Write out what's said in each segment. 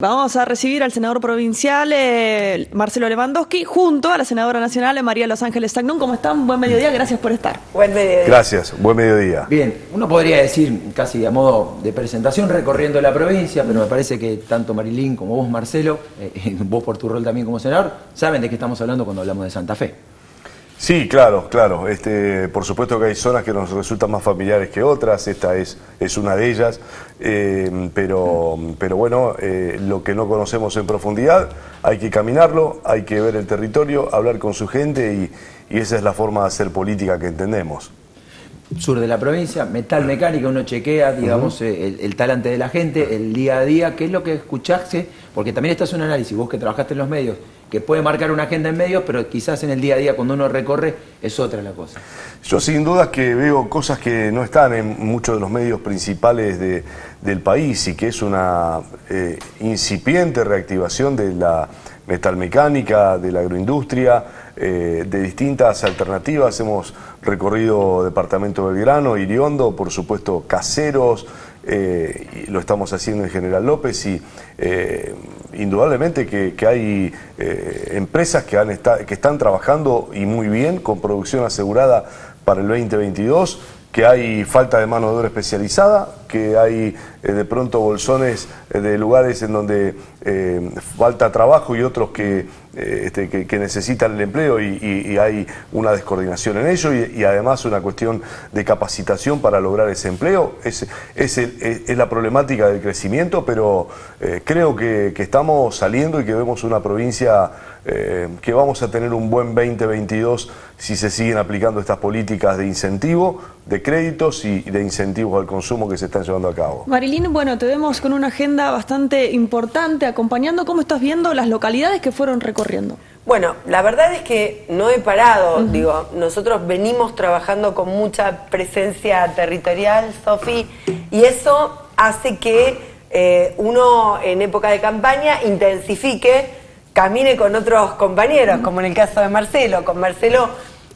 Vamos a recibir al senador provincial Marcelo Lewandowski junto a la senadora nacional María Los Ángeles Stagnón. ¿Cómo están? Buen mediodía, gracias por estar. Buen mediodía. Gracias, buen mediodía. Bien, uno podría decir casi a modo de presentación recorriendo la provincia, pero me parece que tanto Marilyn como vos, Marcelo, vos por tu rol también como senador, saben de qué estamos hablando cuando hablamos de Santa Fe. Sí, claro. Por supuesto que hay zonas que nos resultan más familiares que otras, esta es una de ellas, pero bueno, lo que no conocemos en profundidad hay que caminarlo, hay que ver el territorio, hablar con su gente y esa es la forma de hacer política que entendemos. Sur de la provincia, metal mecánica, uno chequea, digamos, el talante de la gente, el día a día, qué es lo que escuchaste, porque también estás un análisis, vos que trabajaste en los medios, que puede marcar una agenda en medios, pero quizás en el día a día cuando uno recorre es otra la cosa. Yo sin duda que veo cosas que no están en muchos de los medios principales del país y que es una incipiente reactivación de la metalmecánica, de la agroindustria, de distintas alternativas. Hemos recorrido departamento de Belgrano, Iriondo, por supuesto Caseros, y lo estamos haciendo en General López y indudablemente que hay empresas que están trabajando y muy bien con producción asegurada para el 2022, que hay falta de mano de obra especializada, que hay de pronto bolsones de lugares en donde falta trabajo y otros que necesitan el empleo y hay una descoordinación en ello y además una cuestión de capacitación para lograr ese empleo. Es la problemática del crecimiento, pero creo que estamos saliendo y que vemos una provincia que vamos a tener un buen 2022 si se siguen aplicando estas políticas de incentivo, de créditos y de incentivos al consumo que se están llevando a cabo. Marilyn, bueno, te vemos con una agenda bastante importante acompañando. ¿Cómo estás viendo las localidades que fueron recorriendo? Bueno, la verdad es que no he parado, digo, nosotros venimos trabajando con mucha presencia territorial, Sofi, y eso hace que uno en época de campaña intensifique, camine con otros compañeros, como en el caso de Marcelo. Con Marcelo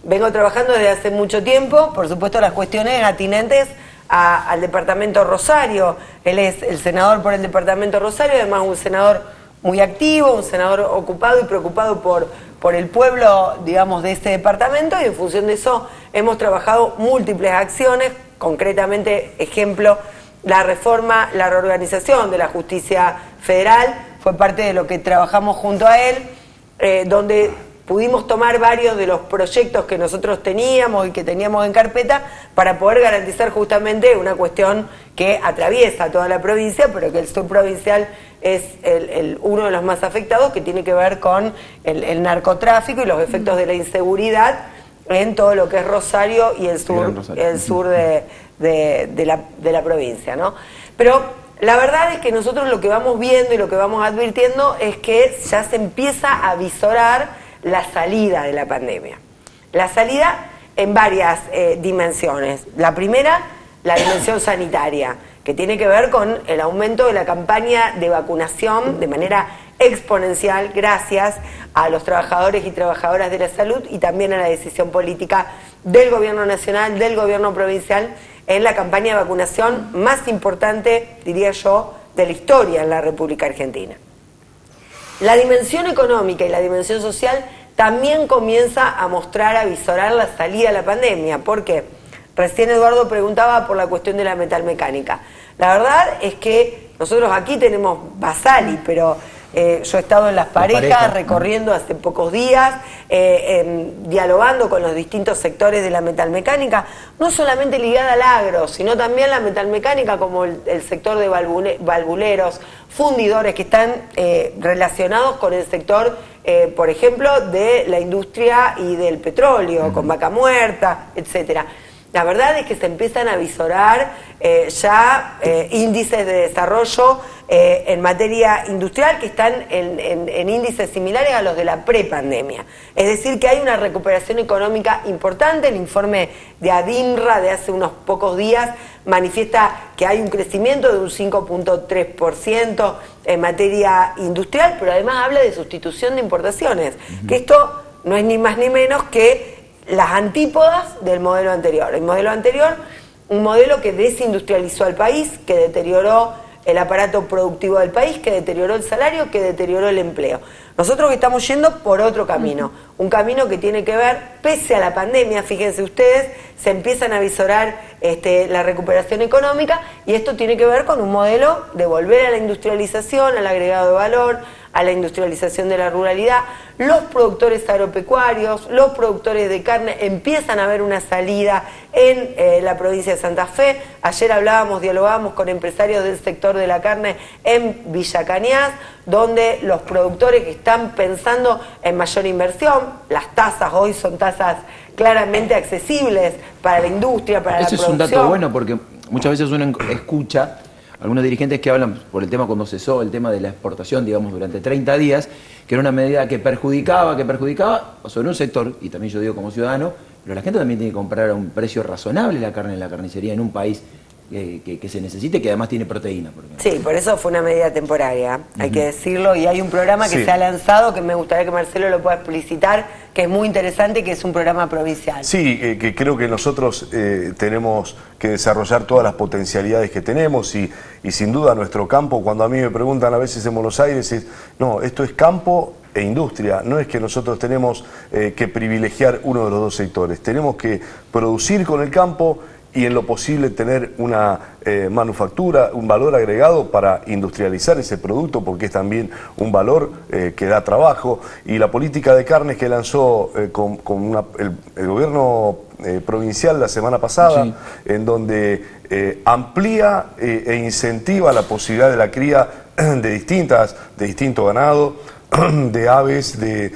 vengo trabajando desde hace mucho tiempo, por supuesto las cuestiones atinentes al departamento Rosario. Él es el senador por el departamento Rosario, además un senador muy activo, un senador ocupado y preocupado por el pueblo, digamos, de ese departamento, y en función de eso hemos trabajado múltiples acciones, concretamente, ejemplo, la reforma, la reorganización de la justicia federal, fue parte de lo que trabajamos junto a él, donde pudimos tomar varios de los proyectos que nosotros teníamos y que teníamos en carpeta para poder garantizar justamente una cuestión que atraviesa toda la provincia, pero que el sur provincial es uno de los más afectados, que tiene que ver con el narcotráfico y los efectos de la inseguridad en todo lo que es Rosario y el sur de la provincia, ¿no? Pero la verdad es que nosotros lo que vamos viendo y lo que vamos advirtiendo es que ya se empieza a visorar la salida de la pandemia. La salida en varias dimensiones. La primera, la dimensión sanitaria, que tiene que ver con el aumento de la campaña de vacunación de manera exponencial gracias a los trabajadores y trabajadoras de la salud y también a la decisión política del gobierno nacional, del gobierno provincial, en la campaña de vacunación más importante, diría yo, de la historia en la República Argentina. La dimensión económica y la dimensión social también comienza a mostrar, a visorar la salida de la pandemia. ¿Por qué? Recién Eduardo preguntaba por la cuestión de la metalmecánica. La verdad es que nosotros aquí tenemos Basali, pero yo he estado en las parejas recorriendo hace pocos días, dialogando con los distintos sectores de la metalmecánica, no solamente ligada al agro, sino también la metalmecánica como el sector de valvuleros, fundidores que están relacionados con el sector, por ejemplo, de la industria y del petróleo, con Vaca Muerta, etcétera. La verdad es que se empiezan a visorar ya índices de desarrollo en materia industrial que están en índices similares a los de la prepandemia. Es decir, que hay una recuperación económica importante. El informe de ADINRA de hace unos pocos días manifiesta que hay un crecimiento de un 5.3% en materia industrial, pero además habla de sustitución de importaciones, que esto no es ni más ni menos que las antípodas del modelo anterior. El modelo anterior, un modelo que desindustrializó al país, que deterioró el aparato productivo del país, que deterioró el salario, que deterioró el empleo. Nosotros estamos yendo por otro camino, un camino que tiene que ver, pese a la pandemia, fíjense ustedes, se empiezan a visorar la recuperación económica, y esto tiene que ver con un modelo de volver a la industrialización, al agregado de valor, a la industrialización de la ruralidad. Los productores agropecuarios, los productores de carne empiezan a ver una salida en la provincia de Santa Fe. Ayer dialogábamos con empresarios del sector de la carne en Villa Cañas, donde los productores que están pensando en mayor inversión, las tasas hoy son tasas claramente accesibles para la industria, para la producción. Eso es un dato bueno, porque muchas veces uno escucha algunos dirigentes que hablan por el tema cuando cesó el tema de la exportación, digamos, durante 30 días, que era una medida que perjudicaba sobre un sector, y también yo digo como ciudadano, pero la gente también tiene que comprar a un precio razonable la carne en la carnicería en un país que se necesite, que además tiene proteína. Sí, por eso fue una medida temporaria, hay que decirlo, y hay un programa que se ha lanzado, que me gustaría que Marcelo lo pueda explicitar, que es muy interesante, que es un programa provincial. Sí, que creo que nosotros tenemos que desarrollar todas las potencialidades que tenemos, y sin duda nuestro campo, cuando a mí me preguntan a veces en Buenos Aires, no, esto es campo e industria, no es que nosotros tenemos que privilegiar uno de los dos sectores, tenemos que producir con el campo y en lo posible tener una manufactura, un valor agregado para industrializar ese producto, porque es también un valor que da trabajo. Y la política de carnes que lanzó el gobierno provincial la semana pasada, sí, en donde amplía e incentiva la posibilidad de la cría de distinto ganado, de aves, de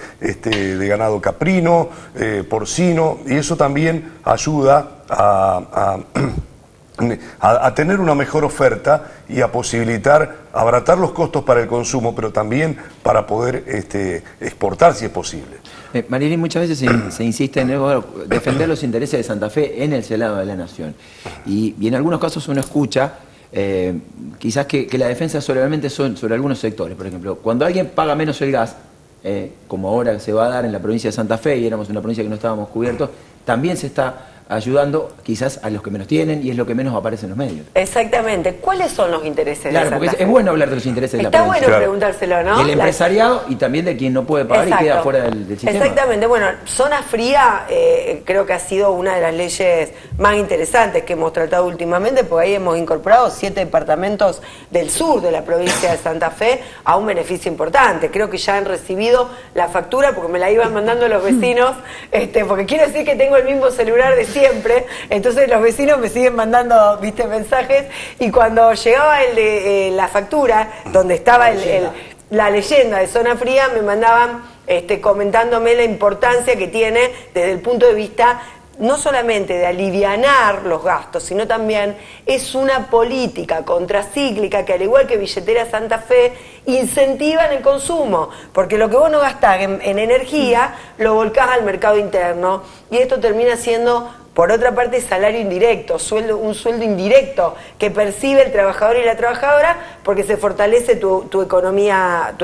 ganado caprino, porcino, y eso también ayuda a tener una mejor oferta y a posibilitar abaratar los costos para el consumo, pero también para poder exportar si es posible. Marilyn, muchas veces se insiste en defender los intereses de Santa Fe en el celado de la nación, y en algunos casos uno escucha quizás que la defensa solamente son sobre algunos sectores. Por ejemplo, cuando alguien paga menos el gas, como ahora se va a dar en la provincia de Santa Fe, y éramos una provincia que no estábamos cubiertos, también se está ayudando quizás a los que menos tienen, y es lo que menos aparece en los medios. Exactamente. ¿Cuáles son los intereses de Santa Fe? Es bueno hablar de los intereses de la provincia. Está bueno preguntárselo, ¿no? Del empresariado y también de quien no puede pagar. Exacto. Y queda fuera del sistema. Exactamente. Bueno, zona fría creo que ha sido una de las leyes más interesantes que hemos tratado últimamente, porque ahí hemos incorporado 7 departamentos del sur de la provincia de Santa Fe a un beneficio importante. Creo que ya han recibido la factura, porque me la iban mandando los vecinos, porque quiero decir que tengo el mismo celular de siempre, entonces los vecinos me siguen mandando, mensajes, y cuando llegaba la factura, donde estaba la leyenda de zona fría, me mandaban comentándome la importancia que tiene desde el punto de vista no solamente de alivianar los gastos, sino también es una política contracíclica que, al igual que Billetera Santa Fe, incentivan el consumo, porque lo que vos no gastás en energía lo volcás al mercado interno, y esto termina siendo, por otra parte, salario indirecto, un sueldo indirecto que percibe el trabajador y la trabajadora, porque se fortalece tu economía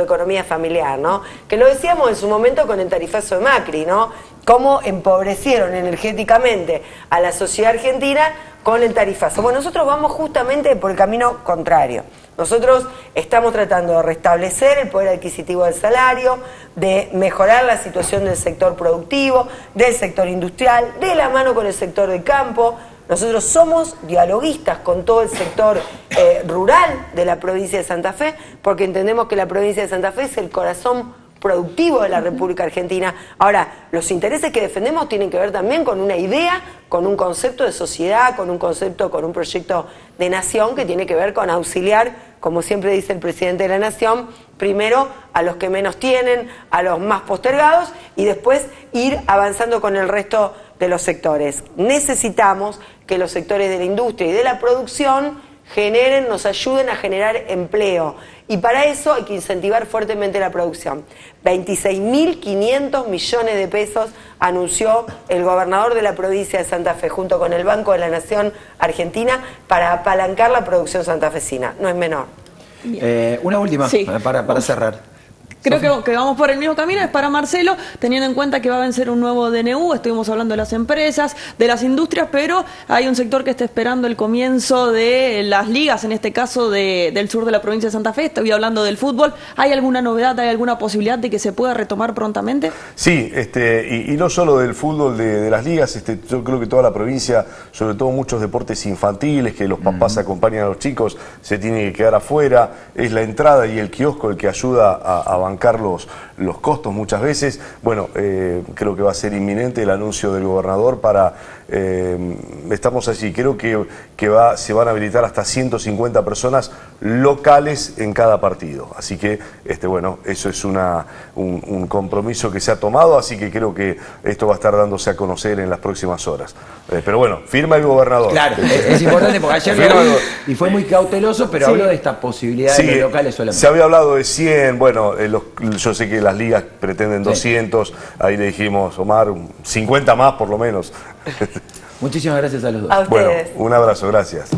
familiar, ¿no? Que lo decíamos en su momento con el tarifazo de Macri, ¿no? Cómo empobrecieron energéticamente a la sociedad argentina con el tarifazo. Bueno, nosotros vamos justamente por el camino contrario. Nosotros estamos tratando de restablecer el poder adquisitivo del salario, de mejorar la situación del sector productivo, del sector industrial, de la mano con el sector del campo. Nosotros somos dialoguistas con todo el sector rural de la provincia de Santa Fe, porque entendemos que la provincia de Santa Fe es el corazón productivo de la República Argentina. Ahora, los intereses que defendemos tienen que ver también con una idea, con un concepto de sociedad, con un proyecto de nación que tiene que ver con auxiliar, como siempre dice el presidente de la Nación, primero a los que menos tienen, a los más postergados, y después ir avanzando con el resto de los sectores. Necesitamos que los sectores de la industria y de la producción nos ayuden a generar empleo, y para eso hay que incentivar fuertemente la producción. 26.500 millones de pesos anunció el gobernador de la provincia de Santa Fe junto con el Banco de la Nación Argentina para apalancar la producción santafesina. No es menor. Una última, sí, para cerrar. Creo que vamos por el mismo camino. Es para Marcelo, teniendo en cuenta que va a vencer un nuevo DNU. Estuvimos hablando de las empresas, de las industrias, pero hay un sector que está esperando el comienzo de las ligas, en este caso del sur de la provincia de Santa Fe. Estoy hablando del fútbol. ¿Hay alguna novedad, hay alguna posibilidad de que se pueda retomar prontamente? Sí, y no solo del fútbol de las ligas, yo creo que toda la provincia, sobre todo muchos deportes infantiles, que los papás acompañan a los chicos, se tienen que quedar afuera. Es la entrada y el kiosco el que ayuda a bancar los costos muchas veces. Bueno, creo que va a ser inminente el anuncio del gobernador para... estamos allí, creo que se van a habilitar hasta 150 personas locales en cada partido. Así que, bueno, eso es un compromiso que se ha tomado, así que creo que esto va a estar dándose a conocer en las próximas horas. Pero bueno, firma el gobernador. Claro, es importante porque ayer y fue muy cauteloso, pero habló de esta posibilidad de los locales solamente. Se había hablado de 100, bueno, yo sé que las ligas pretenden 200, ahí le dijimos, Omar, 50 más por lo menos. Muchísimas gracias a los dos. A ustedes. Bueno, un abrazo, gracias.